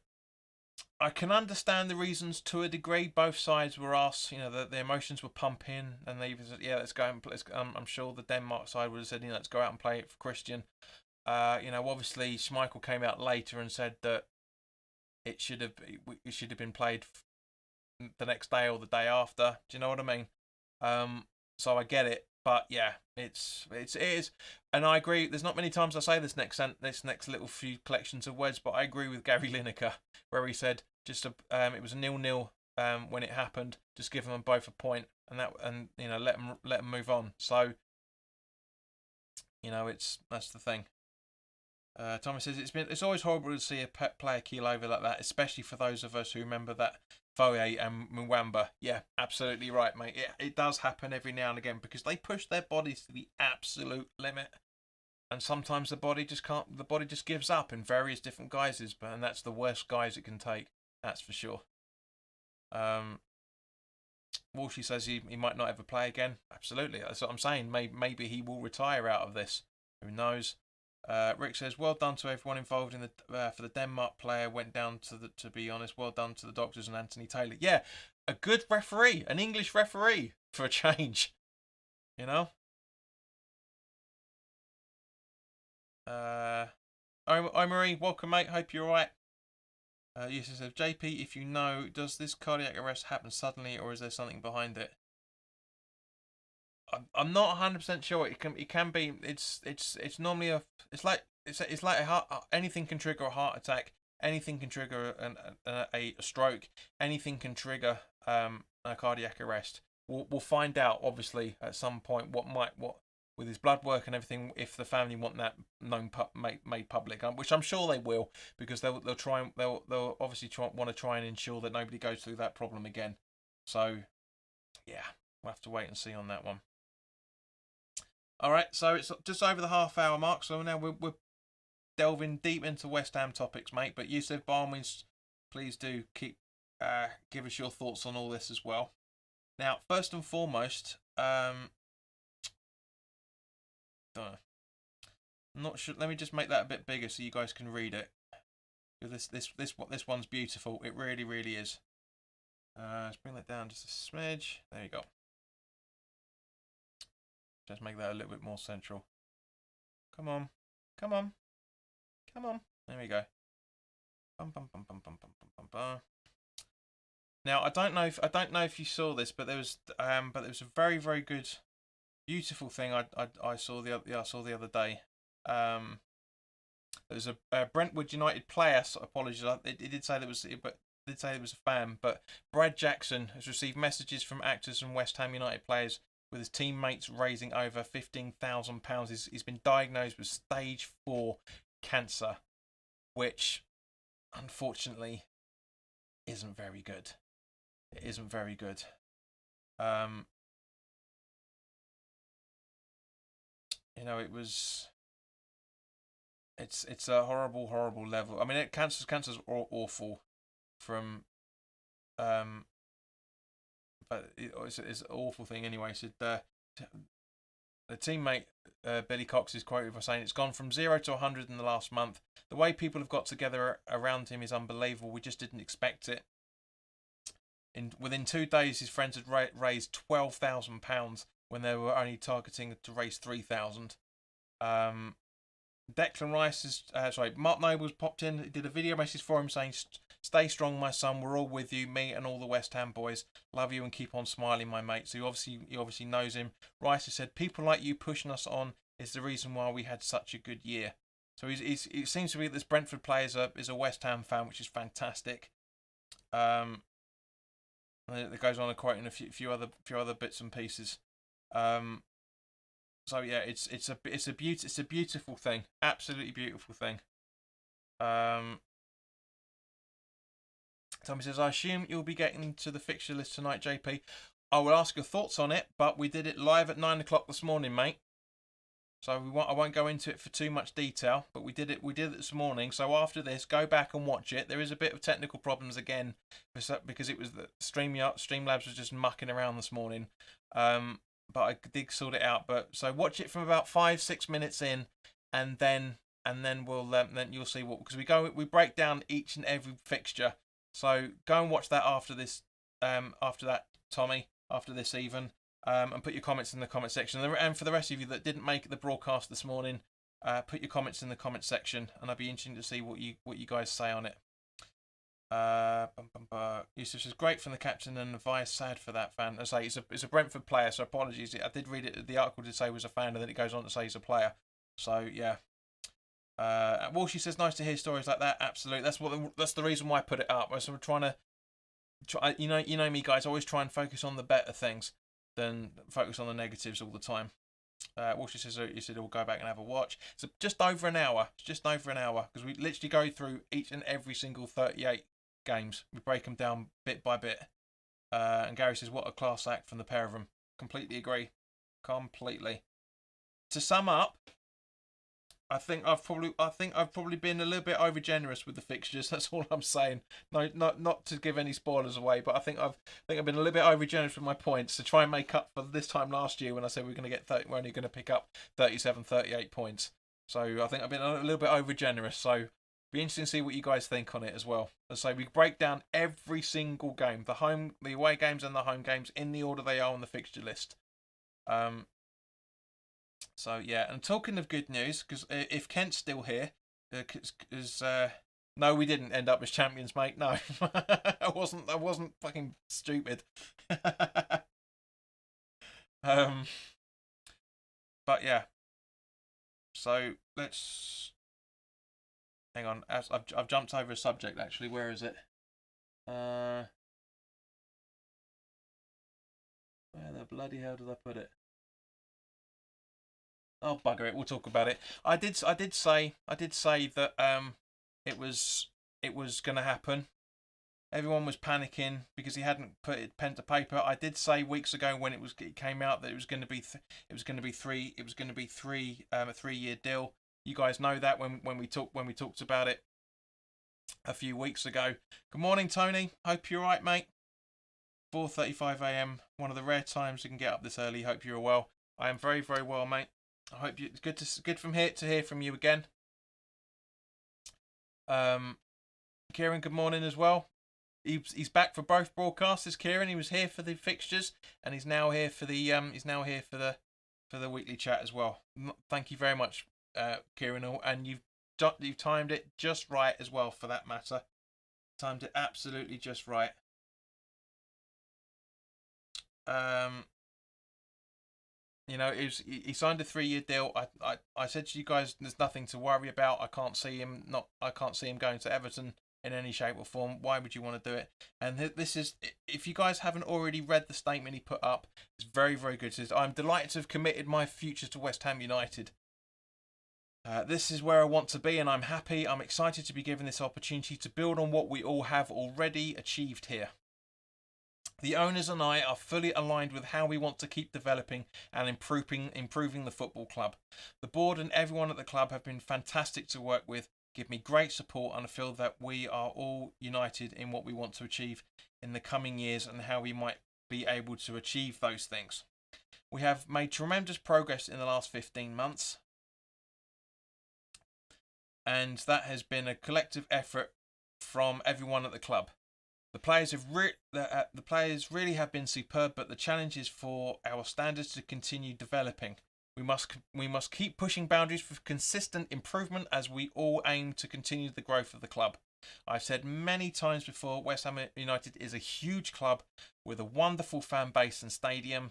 can understand the reasons to a degree. Both sides were asked, you know, the emotions were pumping, and they even said, yeah, let's go and play. I'm sure the Denmark side would have said, you know, let's go out and play it for Christian. You know, obviously Schmeichel came out later and said that it should have been played the next day or the day after. Do you know what I mean? So I get it, but yeah, it is, and I agree. There's not many times I say this next little few collections of words, but I agree with Gary Lineker where he said it was a 0-0 when it happened. Just give them both a point, and you know, let them move on. So you know, that's the thing. Thomas says it's always horrible to see a player keel over like that, especially for those of us who remember that Foye and Mwamba. Yeah, absolutely right, mate. It does happen every now and again because they push their bodies to the absolute limit, and sometimes the body just can't. The body just gives up in various different guises, and that's the worst guise it can take. That's for sure. Walshy says he might not ever play again. Absolutely, that's what I'm saying. Maybe he will retire out of this. Who knows? Rick says, well done to everyone involved in the for the Denmark player. Went down to be honest, well done to the doctors and Anthony Taylor. Yeah, a good referee, an English referee for a change. You know. Marie, welcome, mate. Hope you're alright. Yes, it says, JP, if you know, does this cardiac arrest happen suddenly or is there something behind it? I'm not 100% sure. It can be. It's normally it's like a heart. Anything can trigger a heart attack. Anything can trigger a stroke. Anything can trigger a cardiac arrest. We'll find out obviously at some point what with his blood work and everything, if the family want that made public, which I'm sure they will, because they'll obviously want to try and ensure that nobody goes through that problem again. So yeah, we'll have to wait and see on that one. All right, so it's just over the half-hour mark, so now we're delving deep into West Ham topics, mate. But Yusuf, by all means, please do give us your thoughts on all this as well. Now, first and foremost, I'm not sure. Let me just make that a bit bigger so you guys can read it. This one's beautiful. It really, really is. Let's bring that down just a smidge. There you go. Just make that a little bit more central. Come on, come on, come on. There we go. Bum, bum, bum, bum, bum, bum, bum, bum. Now I don't know if you saw this, but there was a very, very good, beautiful thing I saw the other day. There was a Brentwood United player. So apologies, it did say it was a fan, but Brad Jackson has received messages from actors and West Ham United players with his teammates raising over £15,000. He's been diagnosed with stage 4 cancer, which unfortunately isn't very good. It isn't very good. You know, it's a horrible level. I mean, cancer's awful from but it's an awful thing anyway. So the teammate Billy Cox is quoted for saying, "It's gone from 0 to 100 in the last month. The way people have got together around him is unbelievable. We just didn't expect it." Within 2 days, his friends had raised £12,000 when they were only targeting to raise 3,000. Declan Rice Mark Noble's popped in. He did a video message for him saying, "Stay strong, my son. We're all with you, me and all the West Ham boys. Love you and keep on smiling, my mate." So he obviously knows him. Rice has said, "People like you pushing us on is the reason why we had such a good year." So it seems to be that this Brentford player is a West Ham fan, which is fantastic. It goes on quoting a few other bits and pieces. So yeah, it's a beautiful thing, absolutely beautiful thing. Tommy says, "I assume you'll be getting to the fixture list tonight, JP. I will ask your thoughts on it, but we did it live at 9 o'clock this morning, mate. So I won't go into it for too much detail, but we did it this morning. So after this, go back and watch it. There is a bit of technical problems again because it was the Streamlabs was just mucking around this morning. But I did sort it out. But so watch it from about 5-6 minutes in, and then we'll then you'll see what, because we break down each and every fixture. So go and watch that after this. After that, Tommy. After this even. And put your comments in the comment section. And for the rest of you that didn't make the broadcast this morning, put your comments in the comment section, and I'd be interested to see what you guys say on it. Yusuf says great from the captain and advice. Sad for that fan. I say it's a Brentford player, so apologies. I did read it. The article did say he was a fan, and then it goes on to say he's a player. So yeah. Walshy says nice to hear stories like that. Absolutely. That's the reason why I put it up. So we're trying to you know me guys. I always try and focus on the better things than focus on the negatives all the time. Walshy says he said we'll go back and have a watch. So just over an hour. It's just over an hour because we literally go through each and every single 38 games. We break them down bit by bit. And Gary says, what a class act from the pair of them. Completely agree. Completely. To sum up, I think I've probably been a little bit over generous with the fixtures. That's all I'm saying. No, not to give any spoilers away, but I think I've been a little bit over generous with my points to try and make up for this time last year when I said we're only going to pick up 37, 38 points. So I think I've been a little bit over generous. So be interesting to see what you guys think on it as well. As I say, we break down every single game, the away games and the home games in the order they are on the fixture list. So yeah, and talking of good news, because if Kent's still here, no, we didn't end up as champions, mate. No, I wasn't fucking stupid. But yeah, so let's hang on. I've jumped over a subject actually. Where is it? Where the bloody hell did I put it? Oh bugger it! We'll talk about it. I did say that it was going to happen. Everyone was panicking because he hadn't put it pen to paper. I did say weeks ago when it came out that it was going to be a 3-year deal. You guys know that when we talked about it a few weeks ago. Good morning, Tony. Hope you're right, mate. 4:35 a.m. One of the rare times you can get up this early. Hope you're well. I am very, very well, mate. I hope it's good from here to hear from you again. Kieran, good morning as well. He's back for both broadcasts. Kieran, he was here for the fixtures, and he's now here for the weekly chat as well. Thank you very much, Kieran, and you've timed it just right as well. For that matter, timed it absolutely just right. You know, he signed a 3-year deal. I said to you guys, there's nothing to worry about. I can't see him going to Everton in any shape or form. Why would you want to do it? And this is, if you guys haven't already read the statement he put up, it's very, very good. It says, I'm delighted to have committed my future to West Ham United. This is where I want to be, and I'm happy. I'm excited to be given this opportunity to build on what we all have already achieved here. The owners and I are fully aligned with how we want to keep developing and improving the football club. The board and everyone at the club have been fantastic to work with, give me great support, and I feel that we are all united in what we want to achieve in the coming years and how we might be able to achieve those things. We have made tremendous progress in the last 15 months, and that has been a collective effort from everyone at the club. The players really have been superb, but the challenge is for our standards to continue developing. We must keep pushing boundaries for consistent improvement as we all aim to continue the growth of the club. I've said many times before, West Ham United is a huge club with a wonderful fan base and stadium.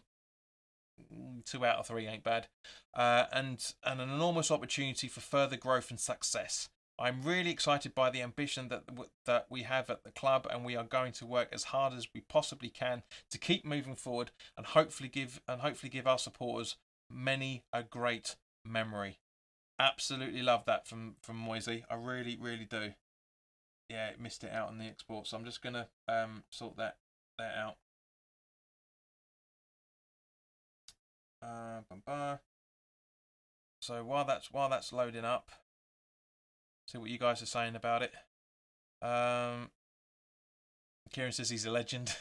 2 out of 3 ain't bad, and an enormous opportunity for further growth and success. I'm really excited by the ambition that we have at the club, and we are going to work as hard as we possibly can to keep moving forward and hopefully give our supporters many a great memory. Absolutely love that from Moyes. I really, really do. Yeah, it missed it out on the export, so I'm just gonna sort that out. So while that's loading up, see what you guys are saying about it. Kieran says he's a legend.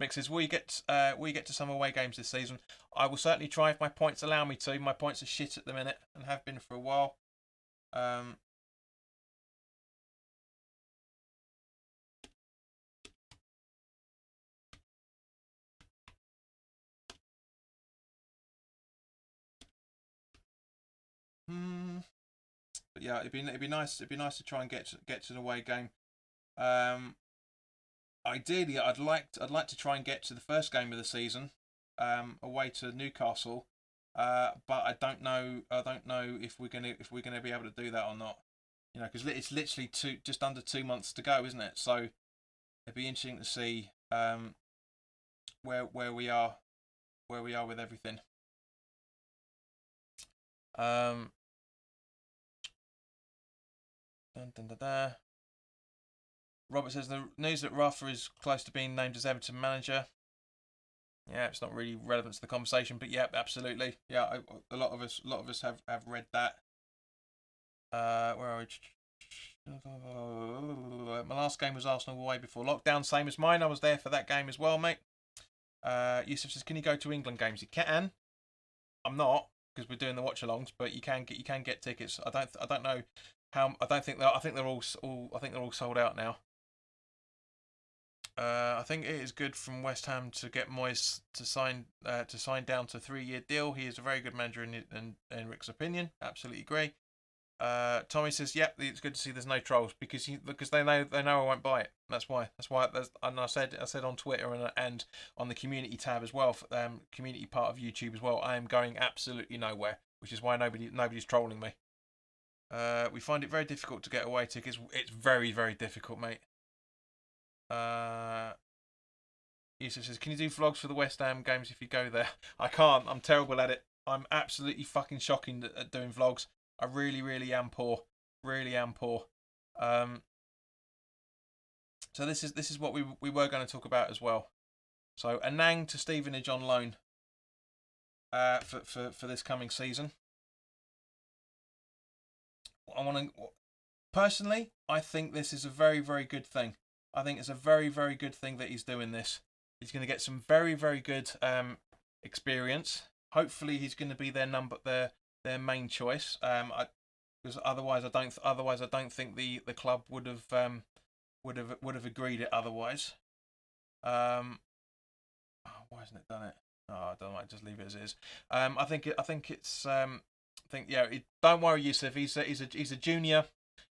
Mick says, will you get to some away games this season? I will certainly try if my points allow me to. My points are shit at the minute and have been for a while. But yeah, it'd be nice to try and get to an away game. Ideally, I'd like to try and get to the first game of the season, away to Newcastle, but I don't know if we're gonna be able to do that or not. You know, because it's literally just under 2 months to go, isn't it? So it'd be interesting to see where we are with everything. Robert says the news that Rafa is close to being named as Everton manager. Yeah, it's not really relevant to the conversation, but yeah, absolutely. Yeah, a lot of us have read that. Where are we? My last game was Arsenal away before lockdown, same as mine. I was there for that game as well, mate. Yusuf says, can you go to England games? You can. I'm not, because we're doing the watch-alongs, but you can get tickets. I don't know how. I think they're all sold out now. I think it is good from West Ham to get Moyes to sign down to a 3-year deal. He is a very good manager in Rick's opinion. Absolutely agree. Tommy says, "Yep, it's good to see there's no trolls because they know I won't buy it. That's why. And I said on Twitter and on the community tab as well, community part of YouTube as well. I am going absolutely nowhere, which is why nobody's trolling me. We find it very difficult to get away tickets. It's very, very difficult, mate. Yusuf says, can you do vlogs for the West Ham games if you go there? I can't. I'm terrible at it. I'm absolutely fucking shocking at doing vlogs. I really, really am poor. Really am poor. So this is what we were going to talk about as well. So Anang to Stevenage on loan. For this coming season. Personally, I think this is a very, very good thing. I think it's a very, very good thing that he's doing this. He's going to get some very, very good experience. Hopefully, he's going to be their main choice. Because otherwise, I don't think the club would have agreed it otherwise. Why hasn't it done it? Oh, I don't know. Just leave it as it is. Don't worry, Yusuf. He's a junior.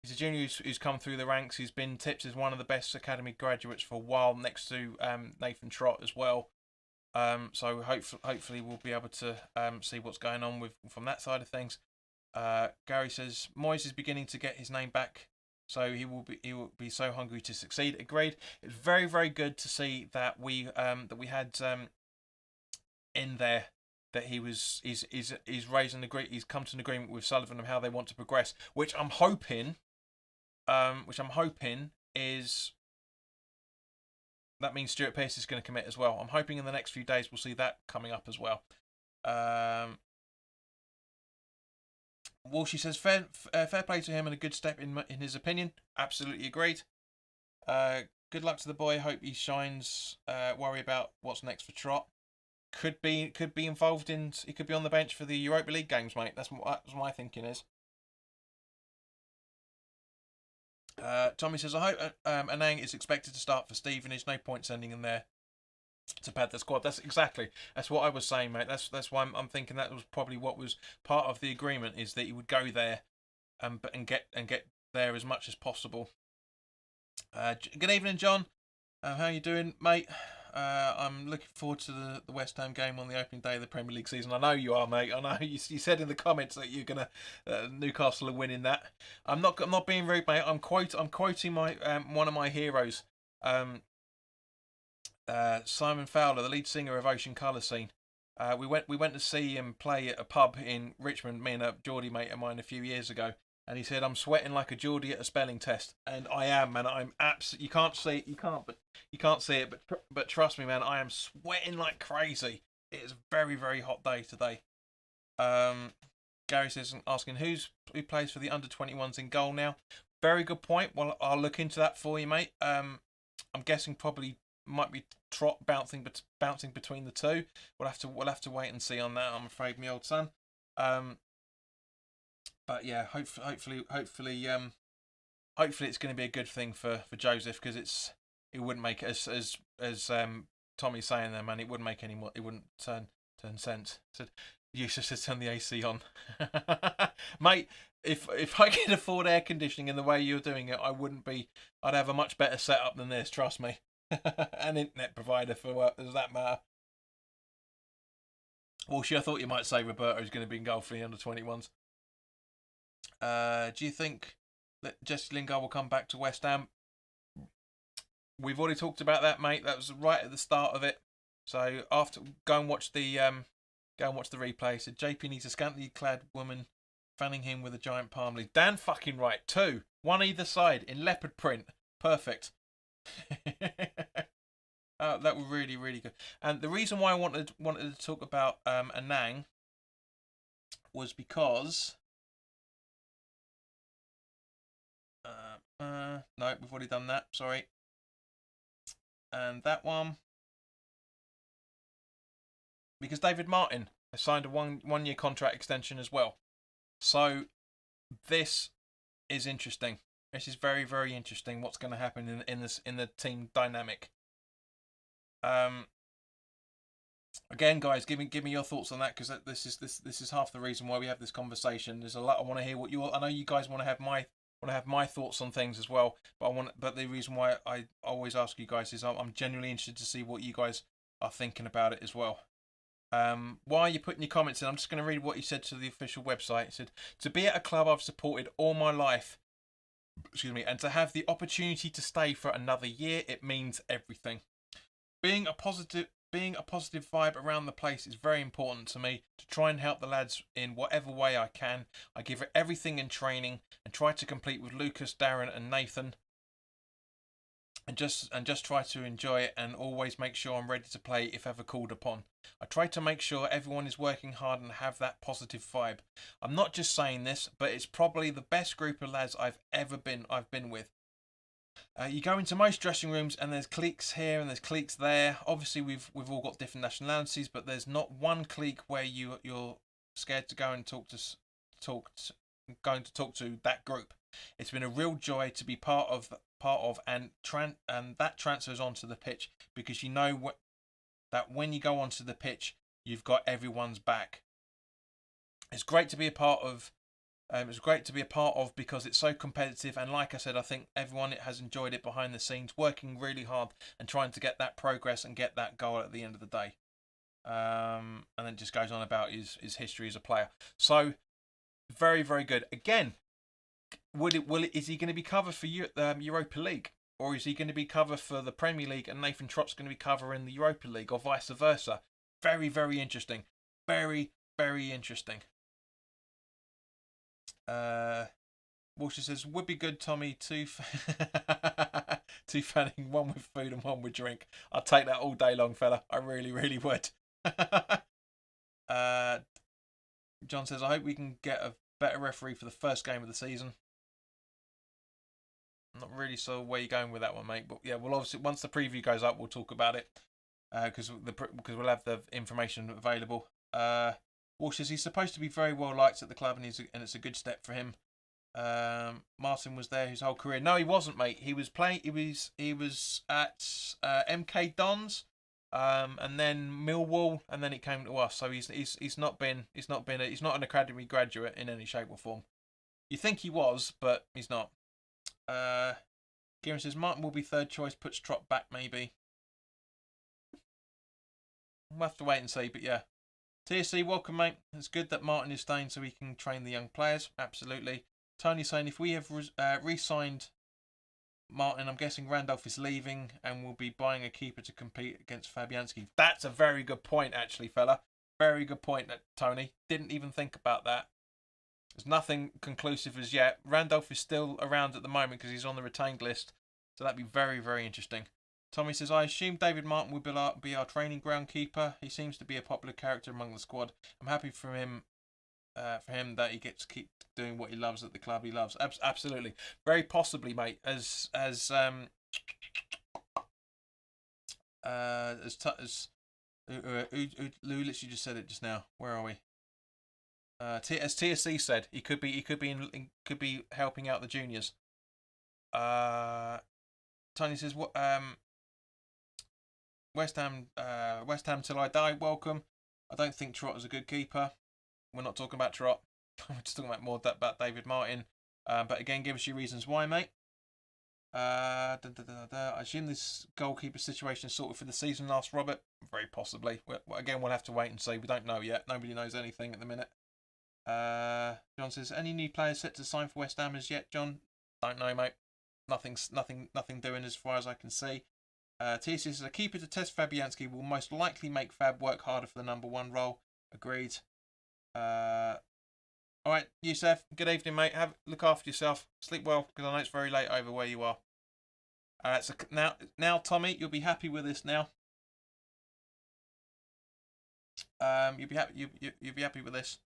He's a junior who's come through the ranks. He's been tipped as one of the best academy graduates for a while, next to Nathan Trott as well. So hopefully we'll be able to see what's going on from that side of things. Gary says Moyes is beginning to get his name back, so he will be so hungry to succeed. Agreed. It's very, very good to see that we had in there that he's come to an agreement with Sullivan of how they want to progress, which I'm hoping is that means Stuart Pearce is going to commit as well. I'm hoping in the next few days we'll see that coming up as well. Walshy says fair play to him and a good step in his opinion. Absolutely agreed. Good luck to the boy. Hope he shines. Worry about what's next for Trott. Could be involved in. He could be on the bench for the Europa League games, mate. That's what my thinking is. Tommy says, I hope Anang is expected to start for Stevenage. No point sending him there to pad the squad. That's what I was saying, mate. That's why I'm thinking that was probably what was part of the agreement, is that he would go there and get there as much as possible. Good evening, John. How you doing, mate? I'm looking forward to the West Ham game on the opening day of the Premier League season. I know you are, mate. I know you said in the comments that you're gonna Newcastle are winning that. I'm not being rude, mate. I'm quoting my one of my heroes, Simon Fowler, the lead singer of Ocean Colour Scene. We went to see him play at a pub in Richmond. Me and a Geordie mate of mine a few years ago. And he said, I'm sweating like a Geordie at a spelling test. And I am, man. I'm absolutely... You can't see it, but trust me, man, I am sweating like crazy. It is a very, very hot day today. Gary says, asking, who plays for the under-21s in goal now? Very good point. Well, I'll look into that for you, mate. I'm guessing probably might be Trott bouncing between the two. We'll have to wait and see on that, I'm afraid, my old son. But yeah, hopefully it's going to be a good thing for Joseph, because it wouldn't make, as Tommy's saying there, man, it wouldn't make any more. It wouldn't turn sense. So Useless to turn the AC on. Mate, if I could afford air conditioning in the way you're doing it, I'd have a much better setup than this, trust me. An internet provider for what does that matter? Walshy, I thought you might say Roberto's going to be in goal for the under-21s. Do you think that Jesse Lingard will come back to West Ham? We've already talked about that, mate. That was right at the start of it. So after go and watch the replay. So JP needs a scantily clad woman fanning him with a giant palm leaf. Dan fucking right. 2, 1 either side in leopard print. Perfect. That was really, really good. And the reason why I wanted to talk about Anang was because no, we've already done that. Sorry. And that one because David Martin has signed a one-year contract extension as well. So this is interesting. This is very, very interesting. What's going to happen in the team dynamic? Again, guys, give me your thoughts on that because this is half the reason why we have this conversation. There's a lot I want to hear what I know you guys want to have my thoughts on things as well. But the reason why I always ask you guys is I'm genuinely interested to see what you guys are thinking about it as well. While you're putting your comments in, I'm just going to read what you said to the official website. It said, to be at a club I've supported all my life, and to have the opportunity to stay for another year, it means everything. Being a positive vibe around the place is very important to me to try and help the lads in whatever way I can. I give it everything in training and try to compete with Lucas, Darren and Nathan. And just try to enjoy it and always make sure I'm ready to play if ever called upon. I try to make sure everyone is working hard and have that positive vibe. I'm not just saying this, but it's probably the best group of lads I've been with. You go into most dressing rooms and there's cliques here and there's cliques there. Obviously we've all got different nationalities, but there's not one clique where you're scared to go and talk to that group. It's been a real joy to be part of and that transfers onto the pitch because you know that when you go onto the pitch you've got everyone's back. It's great to be a part of. Because it's so competitive, and like I said, I think everyone has enjoyed it behind the scenes, working really hard and trying to get that progress and get that goal at the end of the day. And then just goes on about his history as a player. So very, very good. Again, is he going to be covered for Europa League, or is he going to be covered for the Premier League and Nathan Trott's going to be covering the Europa League, or vice versa? Very, very interesting. Very, very interesting. Walsh says, would be good, Tommy, two fanning, one with food and one with drink. I'd take that all day long, fella. I really, really would. John says, I hope we can get a better referee for the first game of the season. I'm not really sure where you're going with that one, mate. But yeah, well, obviously, once the preview goes up, we'll talk about it. Because we'll have the information available. Walsh says he's supposed to be very well liked at the club, and it's a good step for him. Martin was there his whole career. No, he wasn't, mate. He was at MK Dons, and then Millwall, and then it came to us. So he's not an academy graduate in any shape or form. You think he was, but he's not. Kieran says Martin will be third choice. Puts Trott back maybe. We'll have to wait and see, but yeah. TSC, welcome, mate. It's good that Martin is staying so he can train the young players. Absolutely. Tony saying if we have re-signed Martin, I'm guessing Randolph is leaving and we'll be buying a keeper to compete against Fabianski. That's a very good point, actually, fella. Very good point, Tony. Didn't even think about that. There's nothing conclusive as yet. Randolph is still around at the moment because he's on the retained list. So that'd be very, very interesting. Tommy says, I assume David Martin will be our training groundkeeper. He seems to be a popular character among the squad. I'm happy for him that he gets to keep doing what he loves at the club he loves. Absolutely. Very possibly, mate. As Lou literally just said it just now. Where are we? As TSC said, he could be helping out the juniors. Tony says, what West Ham till I die, welcome. I don't think Trott is a good keeper. We're not talking about Trott. We're just talking about more about David Martin. But again, give us your reasons why, mate. I assume this goalkeeper situation is sorted for the season, asked Robert. Very possibly. Again, we'll have to wait and see. We don't know yet. Nobody knows anything at the minute. John says, any new players set to sign for West Ham as yet, John? Don't know, mate. Nothing doing as far as I can see. TC says, a keeper to test Fabianski will most likely make Fab work harder for the number 1 role. Agreed. Alright, Youssef, good evening, mate. Look after yourself. Sleep well, because I know it's very late over where you are. So now, Tommy, you'll be happy with this now. You'll be happy with this.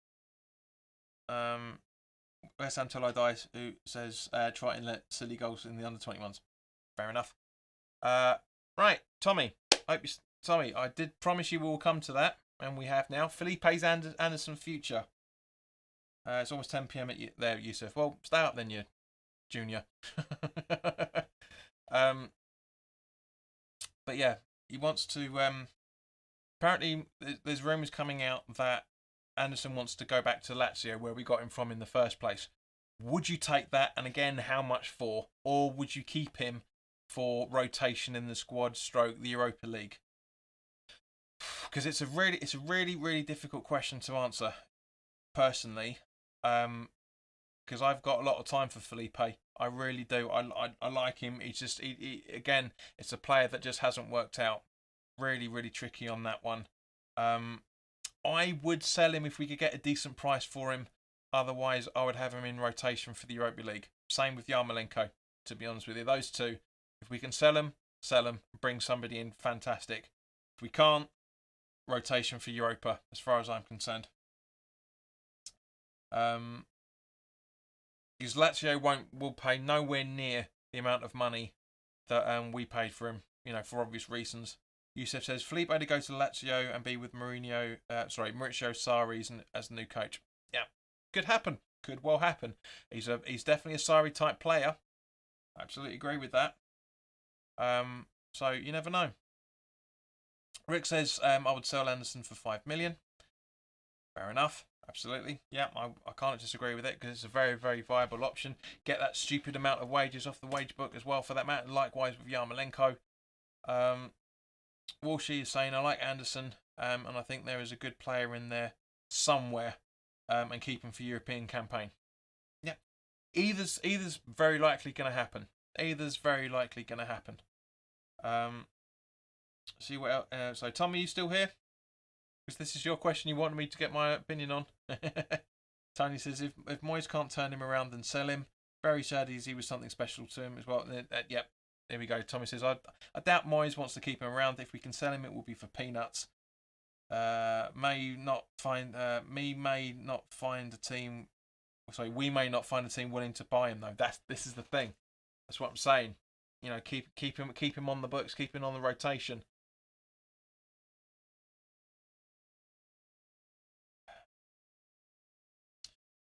West Ham Till I Die, who says try and let silly goals in the under 21s. Fair enough. Right, Tommy. Tommy, I did promise you we'll come to that, and we have now. Felipe's Anderson future. It's almost 10 PM there, Yusuf. Well, stay up then, you junior. But yeah, he wants to. Apparently, there's rumours coming out that Anderson wants to go back to Lazio, where we got him from in the first place. Would you take that? And again, how much for? Or would you keep him for rotation in the squad stroke the Europa League? Because it's a really difficult question to answer, personally. Because I've got a lot of time for Felipe. I really do. I like him. He's just again, it's a player that just hasn't worked out. Really tricky on that one. I would sell him if we could get a decent price for him. Otherwise, I would have him in rotation for the Europa League. Same with Yarmalenke, to be honest with you. Those two, if we can sell them, bring somebody in, fantastic. If we can't, rotation for Europa, as far as I'm concerned. Because Lazio will pay nowhere near the amount of money that we paid for him, for obvious reasons. Yusuf says, Felipe to go to Lazio and be with Maurizio Sarri as the new coach. Yeah, could happen. Could well happen. He's definitely a Sarri type player. Absolutely agree with that. So you never know. Rick says, I would sell Anderson for 5 million. Fair enough. Absolutely. Yeah, I can't disagree with it because it's a very, very viable option. Get that stupid amount of wages off the wage book as well for that matter. Likewise with Yarmalenke. Walshy is saying, I like Anderson, and I think there is a good player in there somewhere, and keep him for European campaign. Yeah, either's very likely going to happen. See what else? So Tommy, you still here? Because this is your question you wanted me to get my opinion on. Tony says, if Moyes can't turn him around, then sell him. Very sad as he was something special to him as well. Yep. There we go. Tommy says, I doubt Moyes wants to keep him around. If we can sell him, it will be for peanuts. We may not find a team willing to buy him though. This is the thing. That's what I'm saying. Keep him on the books, keep him on the rotation.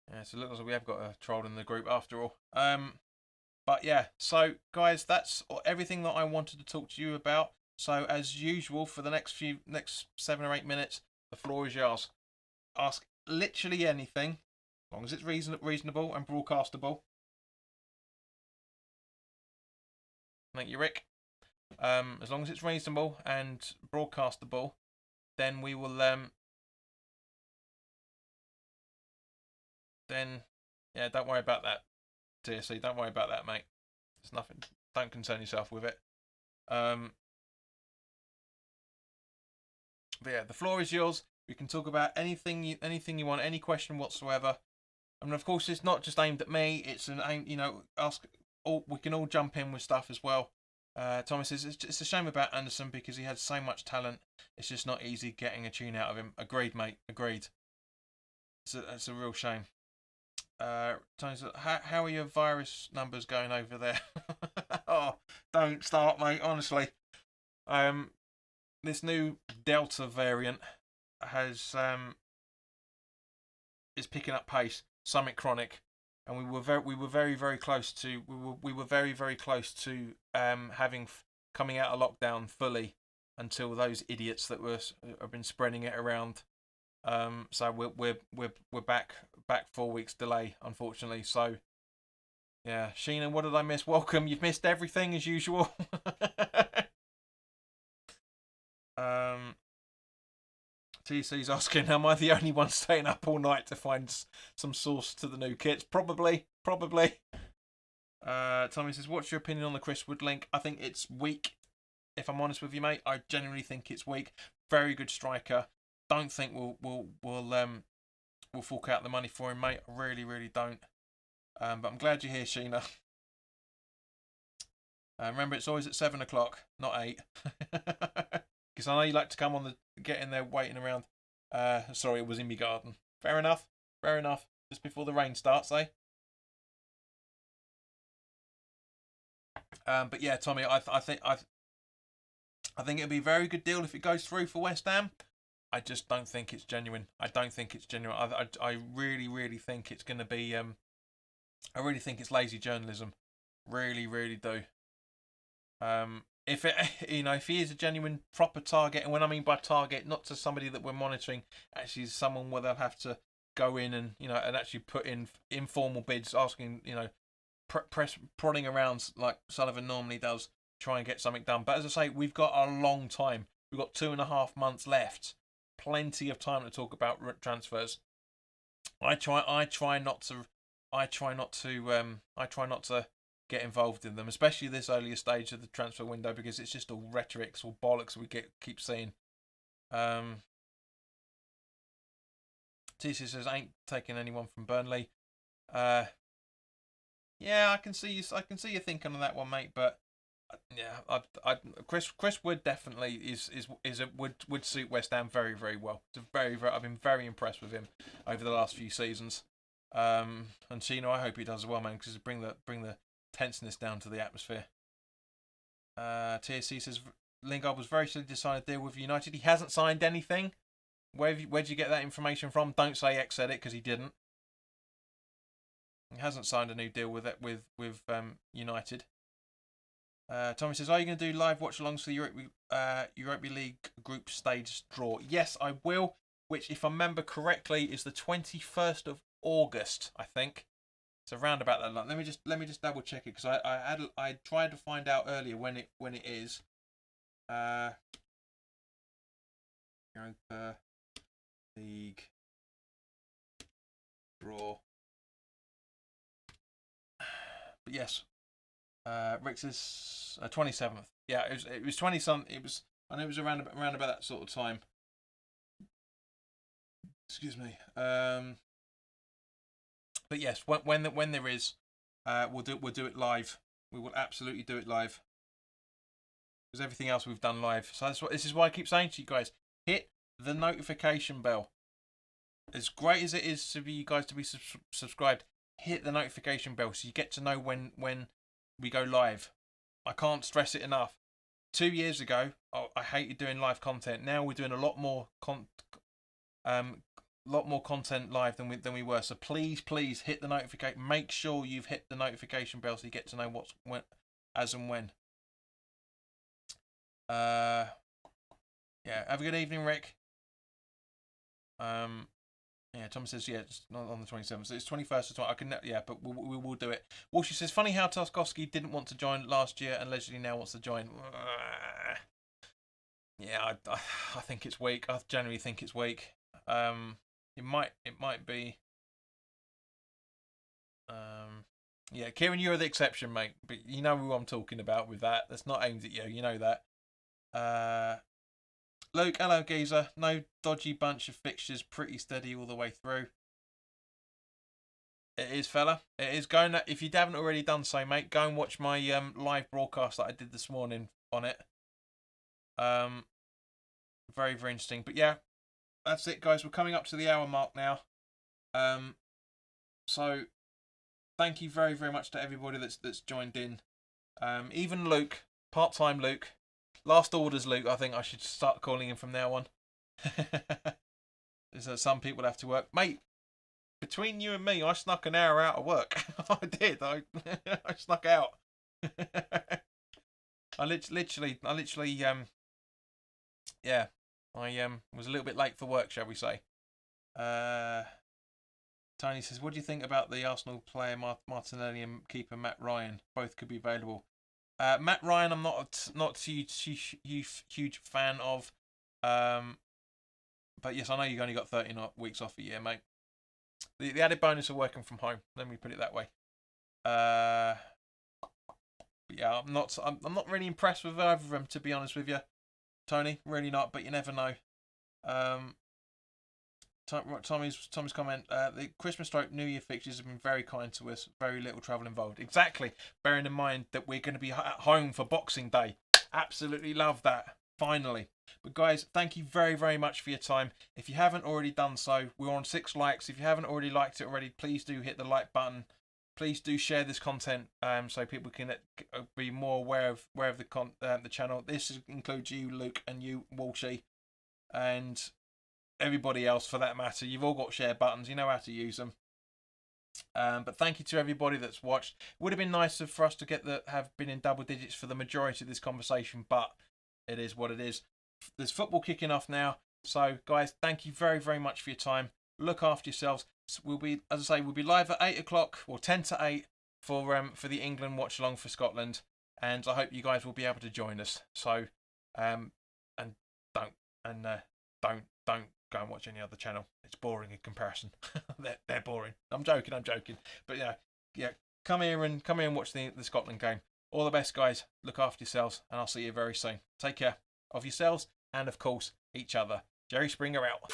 Yeah, so it looks like we have got a troll in the group after all. But yeah, so guys, that's everything that I wanted to talk to you about. So as usual, for the next 7 or 8 minutes, the floor is yours. Ask literally anything, as long as it's reasonable and broadcastable. Thank you, Rick. As long as it's reasonable and broadcastable, then we will. Then, yeah, don't worry about that. TSC, don't worry about that, mate. It's nothing. Don't concern yourself with it. But yeah, the floor is yours. We can talk about anything you want, any question whatsoever. And of course, it's not just aimed at me. It's an aim. We can all jump in with stuff as well. Thomas says it's a shame about Anderson because he had so much talent. It's just not easy getting a tune out of him. Agreed, mate. Agreed. It's a real shame. Tony says, how are your virus numbers going over there? Oh, don't start, mate. Honestly, this new Delta variant is picking up pace. Summit chronic, and we were very close to coming out of lockdown fully until those idiots that have been spreading it around So we're back 4 weeks delay, unfortunately. So yeah, Sheena, what did I miss? Welcome. You've missed everything as usual. TC's asking, am I the only one staying up all night to find some source to the new kits? Probably. Tommy says, what's your opinion on the Chris Wood link? I think it's weak. If I'm honest with you, mate, I genuinely think it's weak. Very good striker. Don't think we'll fork out the money for him, mate. I really don't. But I'm glad you're here, Sheena. Remember, it's always at 7 o'clock, not 8. Because I know you like to come on get in there waiting around. Sorry, it was in my garden. Fair enough. Just before the rain starts, eh? But yeah, Tommy, I think it'd be a very good deal if it goes through for West Ham. I just don't think it's genuine. I really think it's going to be. I really think it's lazy journalism. Really do. If he is a genuine proper target, and when I mean by target, not to somebody that we're monitoring, actually someone where they'll have to go in and and actually put in informal bids, asking prodding around like Sullivan normally does, try and get something done. But as I say, we've got a long time. We've got 2.5 months left. Plenty of time to talk about transfers. I try not to get involved in them, especially this earlier stage of the transfer window, because it's just all rhetoric, it's all bollocks we keep seeing. TC says ain't taking anyone from Burnley. Yeah, I can see you thinking on that one, mate. But yeah, Chris Wood definitely would suit West Ham very well. I've been very impressed with him over the last few seasons. And Chino, I hope he does as well, man, because bring the tenseness down to the atmosphere. TSC says Lingard was very silly to sign a deal with United. He hasn't signed anything. Where'd you get that information from? Don't say X said it, because he didn't. He hasn't signed a new deal with United. Tommy says, are you going to do live watch-alongs for the Europa League group stage draw? Yes, I will, which, if I remember correctly, is the 21st of August, I think. So around about that line. Let me just double check it, because I tried to find out earlier when it is. Europa League draw. But yes, Rick says 27th. Yeah, it was 20 something. I know it was around about that sort of time. Excuse me. But yes, when there is, we'll do it live. We will absolutely do it live, because everything else we've done live. So this is why I keep saying to you guys, hit the notification bell. As great as it is for you guys to be subscribed, hit the notification bell so you get to know when we go live. I can't stress it enough. 2 years ago, I hated doing live content. Now we're doing a lot more content live than we were. So please hit the notification. Make sure you've hit the notification bell so you get to know as and when. Yeah. Have a good evening, Rick. Yeah, Tom says, yeah, it's not on the 27th. So it's 21st of 20. But we will do it. Walshy says, funny how Tarkovsky didn't want to join last year and allegedly now wants to join. Yeah, I think it's weak. I generally think it's weak. It might be. Yeah, Kieran, you're the exception, mate. But you know who I'm talking about with that. That's not aimed at you. You know that. Luke, hello, geezer. No dodgy bunch of fixtures. Pretty steady all the way through. It is, fella. It is. If you haven't already done so, mate, go and watch my live broadcast that I did this morning on it. Very interesting. But yeah, that's it, guys. We're coming up to the hour mark now. So thank you very much to everybody that's joined in. Even Luke, part-time Luke. Last orders, Luke. I think I should start calling him from now on. Some people have to work, mate. Between you and me, I snuck an hour out of work. I did. I snuck out. I literally. Yeah. I was a little bit late for work, shall we say? Tony says, what do you think about the Arsenal player Martinelli and keeper Matt Ryan? Both could be available. Matt Ryan, I'm not huge fan of. But yes, I know you've only got 13 weeks off a year, mate. The added bonus of working from home. Let me put it that way. But yeah, I'm not really impressed with either of them, to be honest with you, Tony. Really not. But you never know. Tommy's comment. The Christmas/New Year fixtures have been very kind to us. Very little travel involved. Exactly. Bearing in mind that we're going to be at home for Boxing Day. Absolutely love that. Finally. But guys, thank you very, very much for your time. If you haven't already done so, we're on 6 likes. If you haven't already liked it already, please do hit the like button. Please do share this content so people can be more aware of the channel. This includes you, Luke, and you, Walshy, and everybody else for that matter. You've all got share buttons. You know how to use them. But thank you to everybody that's watched. It would have been nicer for us to have been in double digits for the majority of this conversation, but it is what it is. There's football kicking off now. So, guys, thank you very, very much for your time. Look after yourselves. We'll be, as I say, we'll be live at 8 o'clock or 10 to 8 for the England watch along for Scotland, and I hope you guys will be able to join us. So, and don't go and watch any other channel. It's boring in comparison. they're boring. I'm joking. But yeah, come here and watch the Scotland game. All the best, guys. Look after yourselves, and I'll see you very soon. Take care of yourselves and, of course, each other. Jerry Springer out.